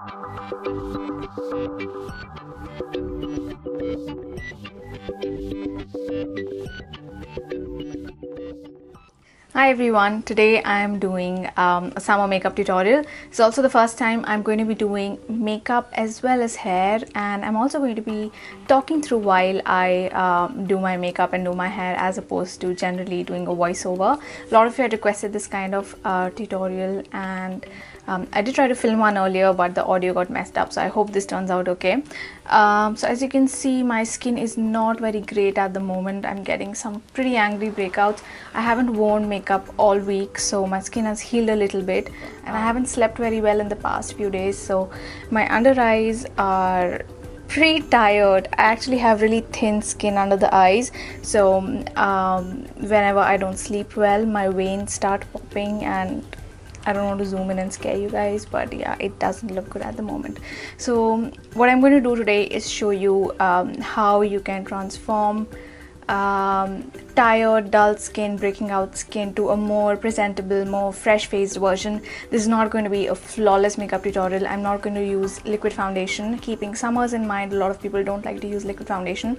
Hi everyone, today I am doing a summer makeup tutorial. It's also the first time I'm going to be doing makeup as well as hair, and I'm also going to be talking through while I do my makeup and do my hair, as opposed to generally doing a voiceover. A lot of you had requested this kind of tutorial, and I did try to film one earlier, but the audio got messed up, so I hope this turns out okay. So as you can see, my skin is not very great at the moment. I'm getting some pretty angry breakouts. I haven't worn makeup all week, so my skin has healed a little bit, and I haven't slept very well in the past few days, so my under eyes are pretty tired. I actually have really thin skin under the eyes, so whenever I don't sleep well, my veins start popping, and I don't want to zoom in and scare you guys, but yeah, it doesn't look good at the moment. So what I'm going to do today is show you how you can transform tired, dull skin, breaking out skin to a more presentable, more fresh-faced version. This is not going to be a flawless makeup tutorial. I'm not going to use liquid foundation. Keeping summers in mind, a lot of people don't like to use liquid foundation.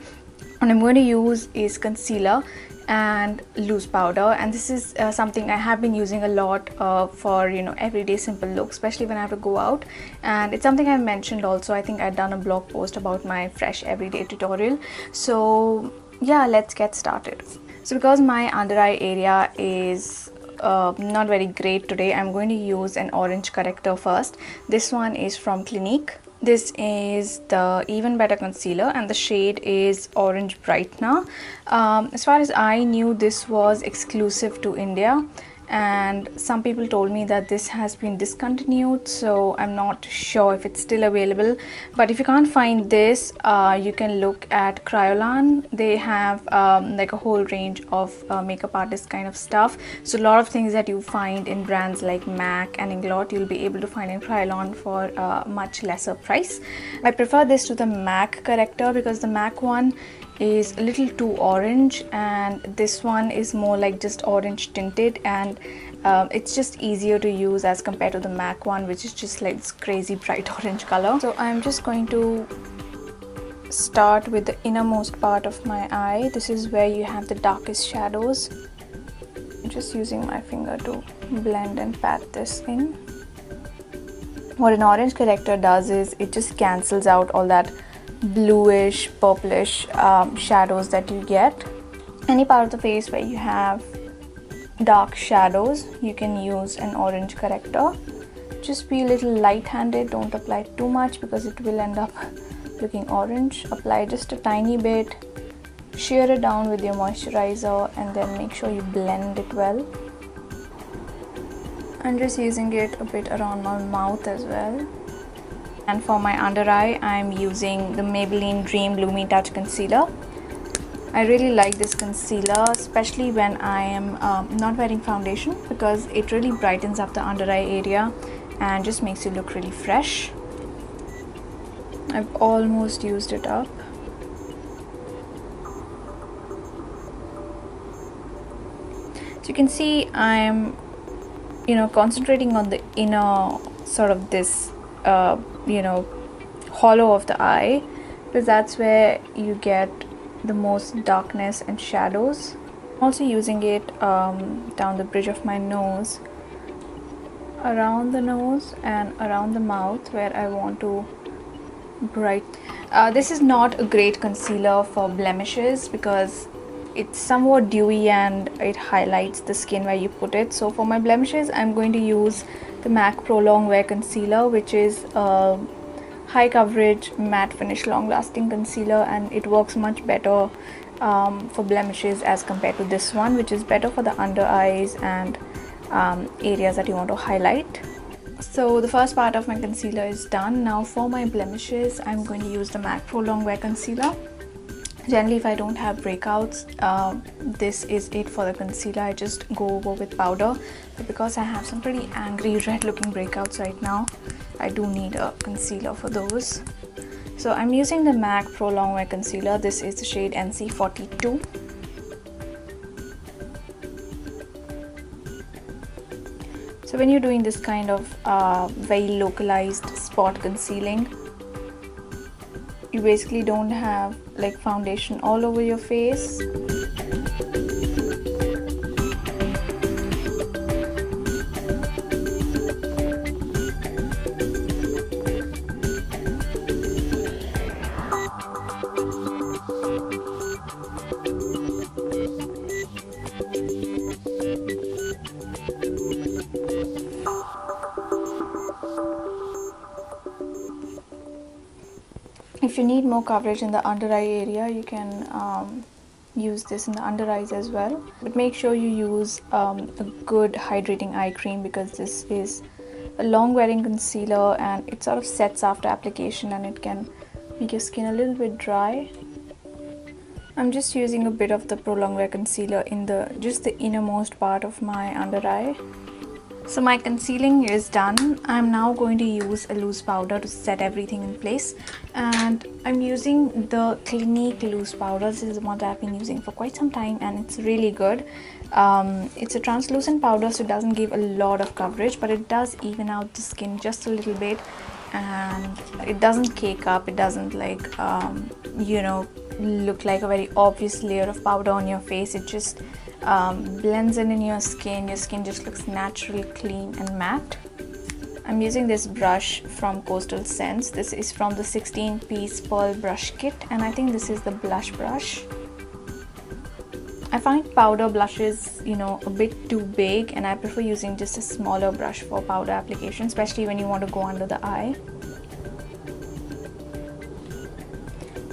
What I'm going to use is concealer and loose powder, and this is something I have been using a lot for, you know, everyday simple look, especially when I have to go out. And it's something I've mentioned also. I think I've done a blog post about my fresh everyday tutorial. So yeah, let's get started. So because my under eye area is not very great today, I'm going to use an orange corrector first. This one is from Clinique. This is the Even Better concealer, and the shade is Orange Brightener. As far as I knew, this was exclusive to India, and some people told me that this has been discontinued, so I'm not sure if it's still available. But if you can't find this, you can look at Kryolan. They have like a whole range of makeup artist kind of stuff. So a lot of things that you find in brands like MAC and Inglot, you'll be able to find in Kryolan for a much lesser price. I prefer this to the MAC corrector because the MAC one is a little too orange, and this one is more like just orange tinted, and it's just easier to use as compared to the MAC one, which is just like this crazy bright orange color. So I'm just going to start with the innermost part of my eye. This is where you have the darkest shadows. I'm just using my finger to blend and pat this in. What an orange corrector does is it just cancels out all that bluish, purplish shadows that you get. Any part of the face where you have dark shadows, you can use an orange corrector. Just be a little light-handed, don't apply too much because it will end up looking orange. Apply just a tiny bit, sheer it down with your moisturizer, and then make sure you blend it well. I'm just using it a bit around my mouth as well. And for my under eye, I'm using the Maybelline Dream Lumi Touch Concealer. I really like this concealer, especially when I am not wearing foundation, because it really brightens up the under eye area and just makes you look really fresh. I've almost used it up. So you can see I'm, you know, concentrating on the inner sort of this you know, hollow of the eye, because that's where you get the most darkness and shadows. I'm also using it down the bridge of my nose, around the nose and around the mouth where I want to brighten. This is not a great concealer for blemishes because it's somewhat dewy and it highlights the skin where you put it. So for my blemishes, I'm going to use the MAC Pro Longwear concealer, which is a high coverage matte finish long lasting concealer, and it works much better for blemishes as compared to this one, which is better for the under eyes and areas that you want to highlight. So the first part of my concealer is done. Now for my blemishes, I'm going to use the MAC Pro Longwear concealer. Generally, if I don't have breakouts, this is it for the concealer. I just go over with powder, but because I have some pretty angry red looking breakouts right now, I do need a concealer for those. So I'm using the MAC Pro Longwear concealer. This is the shade NC42. So when you're doing this kind of very localized spot concealing, you basically don't have like foundation all over your face. If you need more coverage in the under eye area, you can use this in the under eyes as well. But make sure you use a good hydrating eye cream, because this is a long wearing concealer and it sort of sets after application and it can make your skin a little bit dry. I'm just using a bit of the Pro Longwear concealer in just the innermost part of my under eye. So my concealing is done. I'm now going to use a loose powder to set everything in place, and I'm using the Clinique loose powder. This is the one that I've been using for quite some time and it's really good. It's a translucent powder, so it doesn't give a lot of coverage, but it does even out the skin just a little bit, and it doesn't cake up. It doesn't like you know, look like a very obvious layer of powder on your face. It just blends in your skin. Your skin just looks natural, clean and matte. I'm using this brush from Coastal Scents. This is from the 16-piece Pearl brush kit, and I think this is the blush brush. I find powder blushes, you know, a bit too big, and I prefer using just a smaller brush for powder application, especially when you want to go under the eye.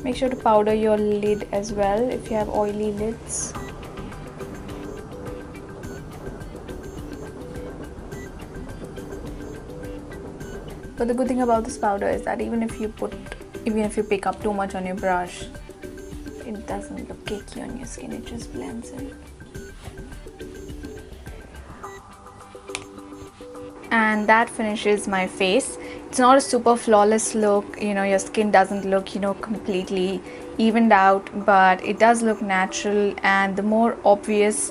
Make sure to powder your lid as well if you have oily lids. But the good thing about this powder is that even if you pick up too much on your brush, it doesn't look cakey on your skin, it just blends in. And that finishes my face. It's not a super flawless look, you know, your skin doesn't look, you know, completely evened out, but it does look natural, and the more obvious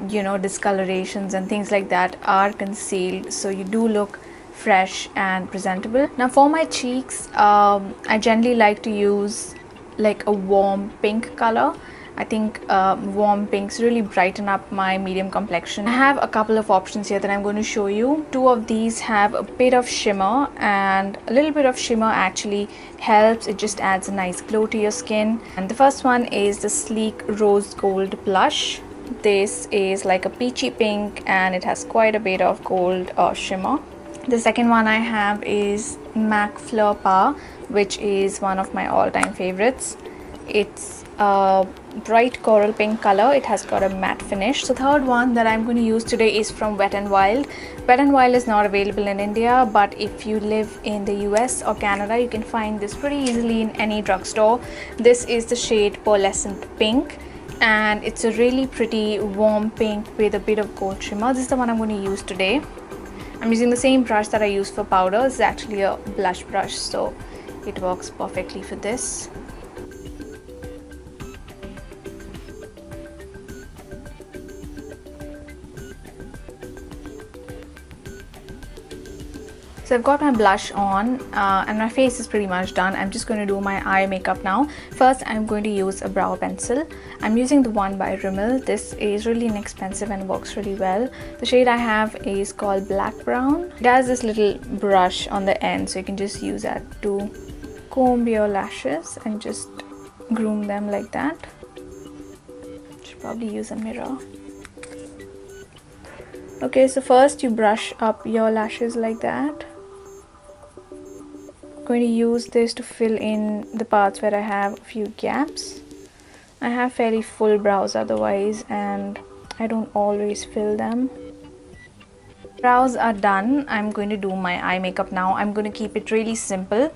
you know, discolorations and things like that are concealed, so you do look fresh and presentable. Now for my cheeks, I generally like to use like a warm pink color. I think warm pinks really brighten up my medium complexion. I have a couple of options here that I'm going to show you. Two of these have a bit of shimmer, and a little bit of shimmer actually helps. It just adds a nice glow to your skin. And the first one is the Sleek Rose Gold Blush. This is like a peachy pink and it has quite a bit of gold shimmer. The second one I have is MAC Fleur Pas, which is one of my all-time favorites. It's a bright coral pink color. It has got a matte finish. So the third one that I'm going to use today is from Wet n Wild. Wet n Wild is not available in India, but if you live in the US or Canada, you can find this pretty easily in any drugstore. This is the shade Pearlescent Pink, and it's a really pretty warm pink with a bit of gold shimmer. This is the one I'm going to use today. I'm using the same brush that I use for powder. It's actually a blush brush, so it works perfectly for this. So I've got my blush on and my face is pretty much done. I'm just going to do my eye makeup now. First, I'm going to use a brow pencil. I'm using the one by Rimmel. This is really inexpensive and works really well. The shade I have is called Black Brown. It has this little brush on the end, so you can just use that to comb your lashes and just groom them like that. Should probably use a mirror. Okay, so first you brush up your lashes like that. Going to use this to fill in the parts where I have a few gaps. I have fairly full brows otherwise, and I don't always fill them. Brows are done. I'm going to do my eye makeup now. I'm going to keep it really simple.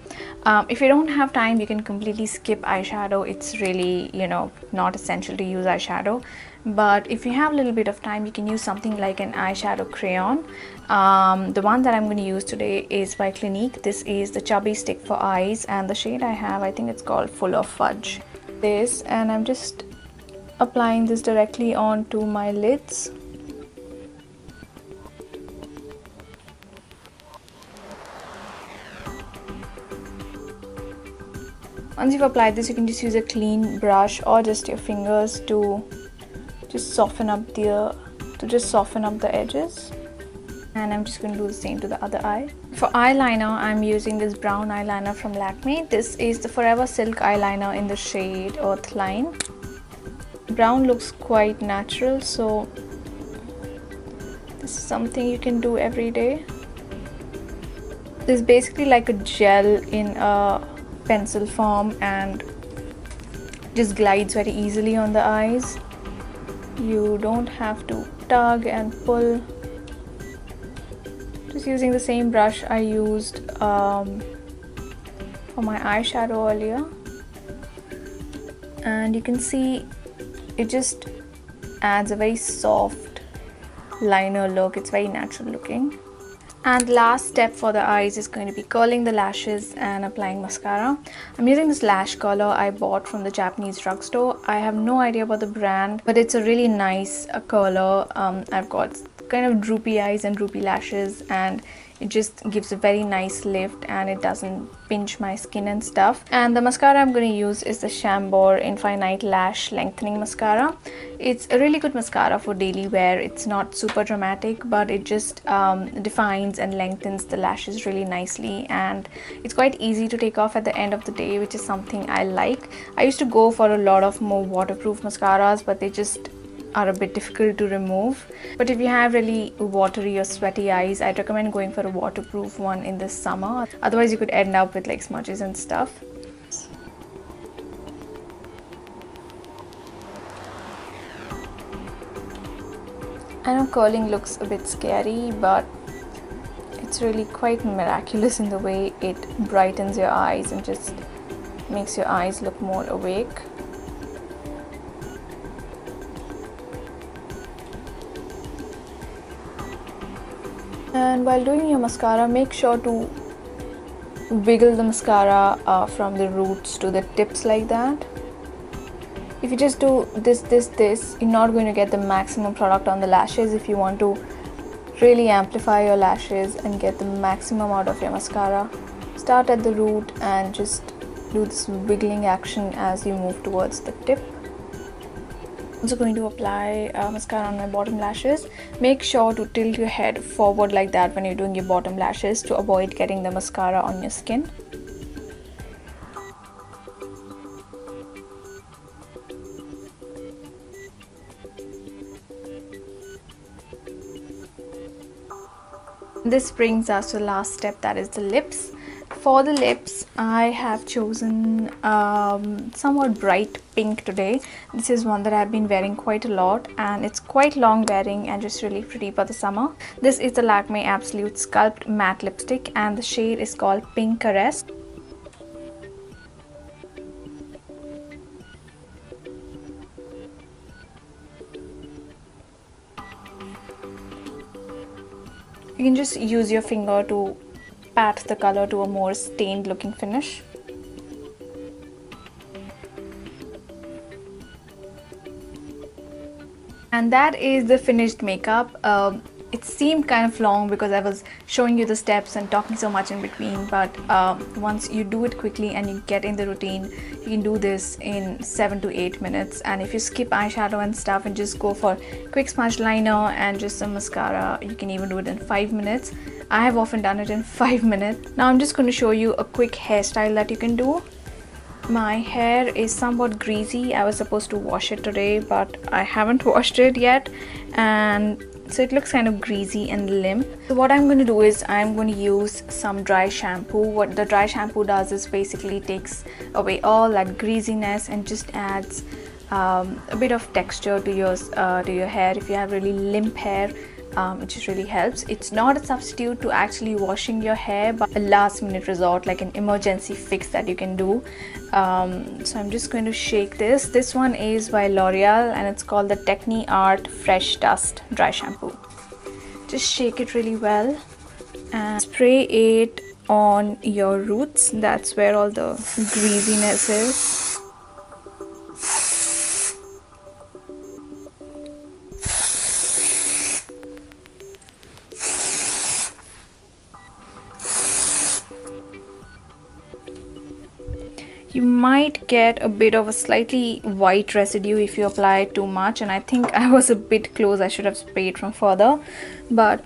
If you don't have time, you can completely skip eyeshadow. It's really, you know, not essential to use eyeshadow. But if you have a little bit of time, you can use something like an eyeshadow crayon. The one that I'm going to use today is by Clinique. This is the Chubby Stick for Eyes, and the shade I have, I think it's called Full of Fudge. This, and I'm just applying this directly onto my lids. Once you've applied this, you can just use a clean brush or just your fingers to just soften up the edges. And I'm just going to do the same to the other eye. For eyeliner, I'm using this brown eyeliner from Lakme. This is the Forever Silk eyeliner in the shade Earth Line. Brown looks quite natural, so this is something you can do every day. This is basically like a gel in a pencil form and just glides very easily on the eyes. You don't have to tug and pull. Just using the same brush I used for my eyeshadow earlier, and you can see it just adds a very soft liner look. It's very natural looking. And the last step for the eyes is going to be curling the lashes and applying mascara. I'm using this lash curler I bought from the Japanese drugstore. I have no idea about the brand, but it's a really nice curler. I've got kind of droopy eyes and droopy lashes, and it just gives a very nice lift and it doesn't pinch my skin and stuff. And the mascara I'm going to use is the Chambor Infinite Lash Lengthening Mascara. It's a really good mascara for daily wear. It's not super dramatic, but it just defines and lengthens the lashes really nicely, and it's quite easy to take off at the end of the day, which is something I like. I used to go for a lot of more waterproof mascaras, but they just are a bit difficult to remove. But if you have really watery or sweaty eyes, I'd recommend going for a waterproof one in this summer. Otherwise you could end up with like smudges and stuff. I know curling looks a bit scary, but it's really quite miraculous in the way it brightens your eyes and just makes your eyes look more awake. And while doing your mascara, make sure to wiggle the mascara from the roots to the tips like that. If you just do this, you're not going to get the maximum product on the lashes. If you want to really amplify your lashes and get the maximum out of your mascara, start at the root and just do this wiggling action as you move towards the tip. I'm also going to apply mascara on my bottom lashes. Make sure to tilt your head forward like that when you're doing your bottom lashes to avoid getting the mascara on your skin. This brings us to the last step, that is the lips. For the lips, I have chosen somewhat bright pink today. This is one that I've been wearing quite a lot, and it's quite long wearing and just really pretty for the summer. This is the Lakme Absolute Sculpt Matte Lipstick, and the shade is called Pink Caress. You can just use your finger to pat the color to a more stained looking finish. And that is the finished makeup. It seemed kind of long because I was showing you the steps and talking so much in between, but once you do it quickly and you get in the routine, you can do this in 7 to 8 minutes. And if you skip eyeshadow and stuff and just go for quick smudge liner and just some mascara, you can even do it in 5 minutes. I have often done it in 5 minutes. Now I'm just going to show you a quick hairstyle that you can do. My hair is somewhat greasy. I was supposed to wash it today, but I haven't washed it yet, and so it looks kind of greasy and limp. So what I'm going to do is I'm going to use some dry shampoo. What the dry shampoo does is basically takes away all that greasiness and just adds a bit of texture to your hair. If you have really limp hair, it just really helps. It's not a substitute to actually washing your hair, but a last minute resort, like an emergency fix that you can do. So I'm just going to shake this. This one is by L'Oreal and it's called the Techni Art Fresh Dust Dry Shampoo. Just shake it really well and spray it on your roots. That's where all the greasiness is. You might get a bit of a slightly white residue if you apply it too much, and I think I was a bit close. I should have sprayed from further, but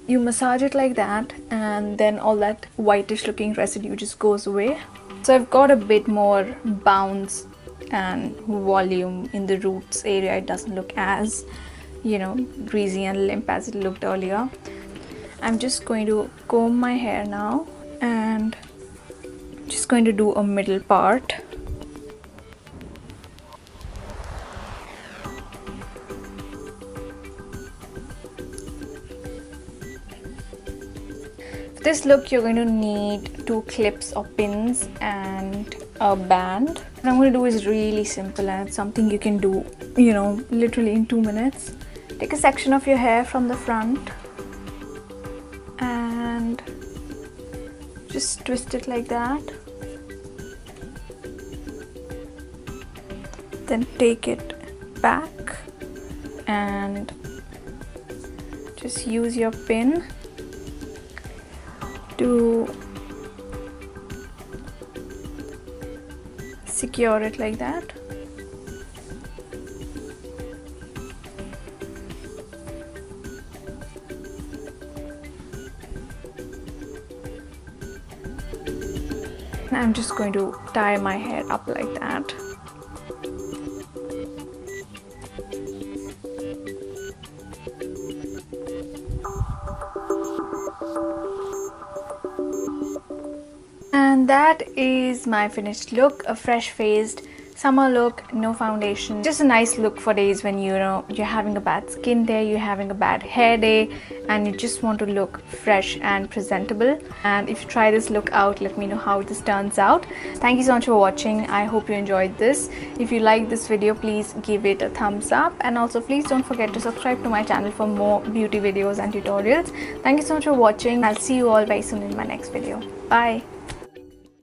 you massage it like that and then all that whitish looking residue just goes away. So I've got a bit more bounce and volume in the roots area. It doesn't look as, you know, greasy and limp as it looked earlier. I'm just going to comb my hair now and just going to do a middle part. For this look, you're going to need 2 clips or pins and a band. What I'm going to do is really simple, and it's something you can do, you know, literally in 2 minutes. Take a section of your hair from the front and just twist it like that. Then take it back and just use your pin to secure it like that. And I'm just going to tie my hair up like that. And that is my finished look, a fresh-faced summer look, no foundation. Just a nice look for days when you're having a bad skin day, you're having a bad hair day, and you just want to look fresh and presentable. And if you try this look out, let me know how this turns out. Thank you so much for watching. I hope you enjoyed this. If you like this video, please give it a thumbs up, and also please don't forget to subscribe to my channel for more beauty videos and tutorials. Thank you so much for watching. I'll see you all very soon in my next video. Bye.